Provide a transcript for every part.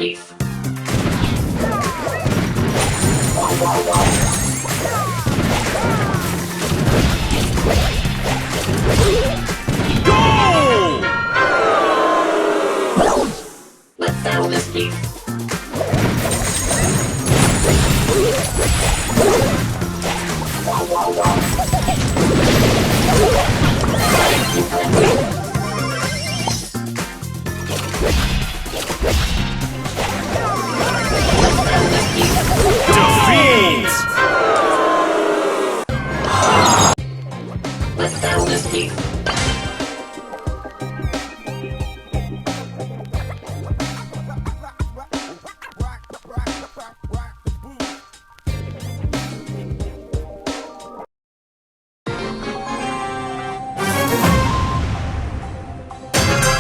beef. Go! Let's settle this beef. Defeat! Let's settle this beef.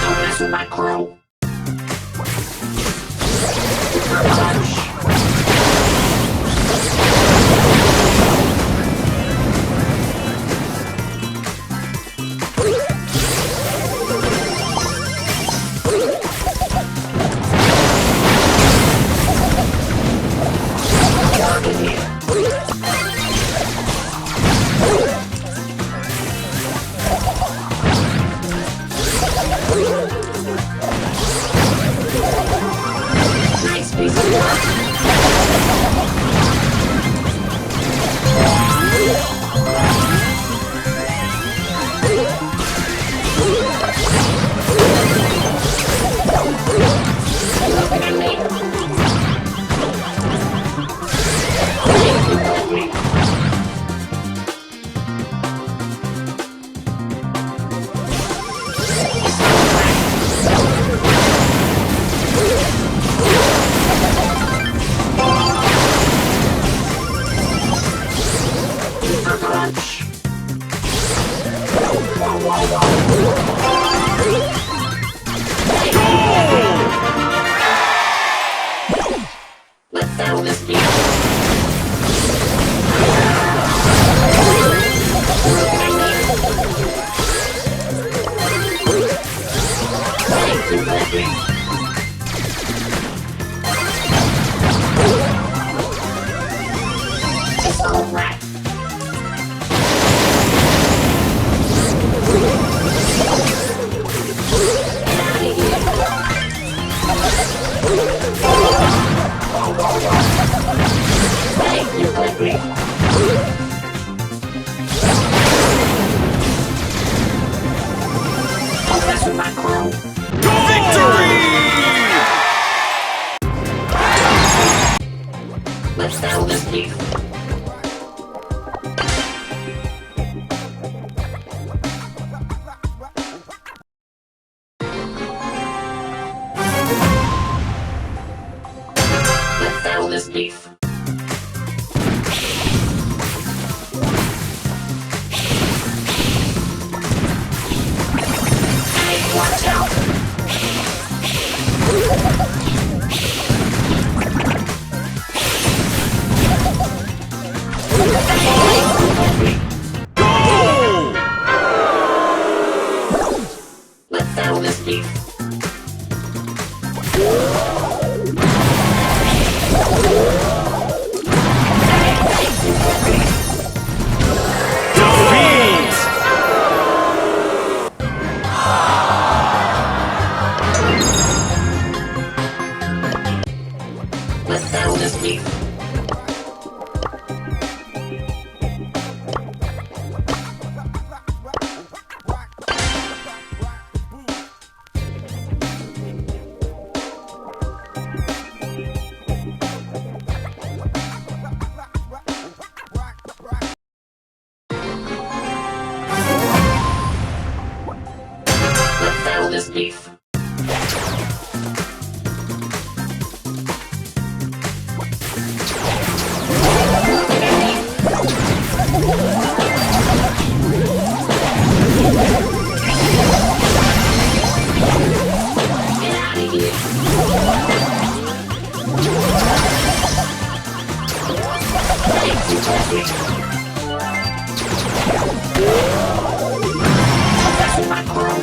Don't mess with my crew. Nice piece of work. Looking at me. For crunch. Let's settle this beef. Thank you, baby. It's all right. Thank you, baby. Don't mess with my crew. Victory! Let's settle this beef. Let's settle this beef. Hey, watch out. Go! Let's settle this beef. Defeat! Let's settle this beef. Let's settle this beef. Get out of here. Thank you, baby. That's my crew.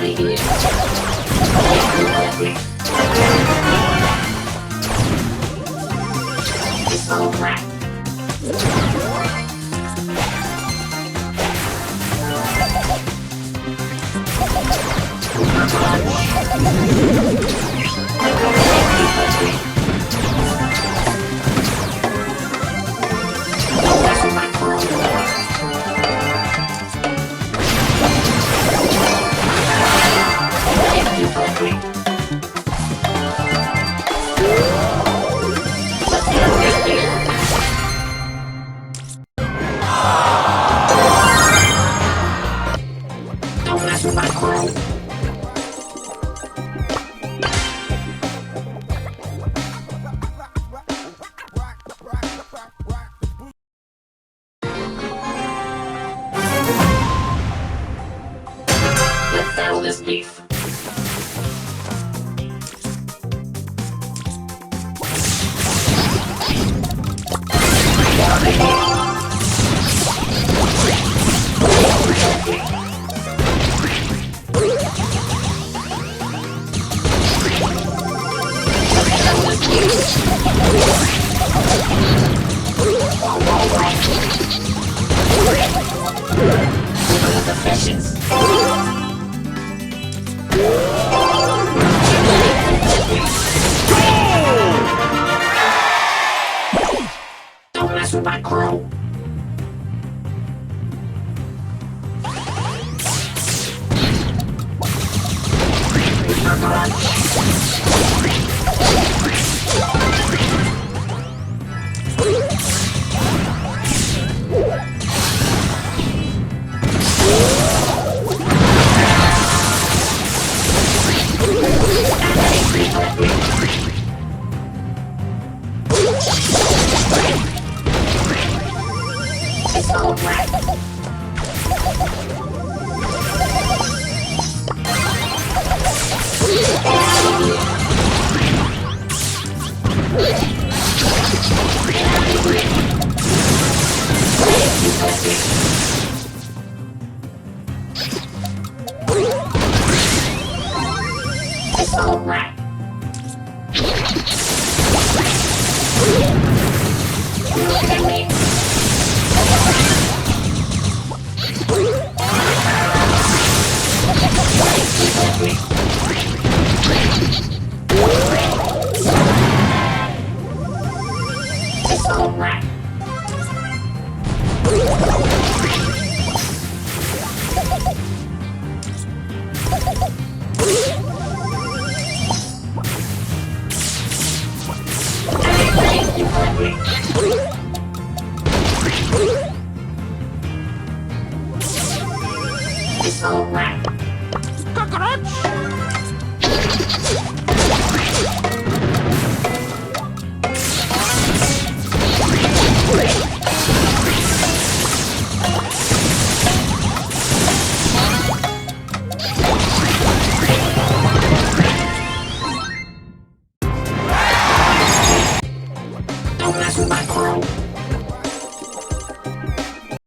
out of here. Are you hungry? It's alright. Don't mess with my crew. Let's settle this beef. The fashions. Don't mess with my crew. It's alright. It's alright. Look at me. It's alright. You hungry? It's alright. Don't mess with my crew.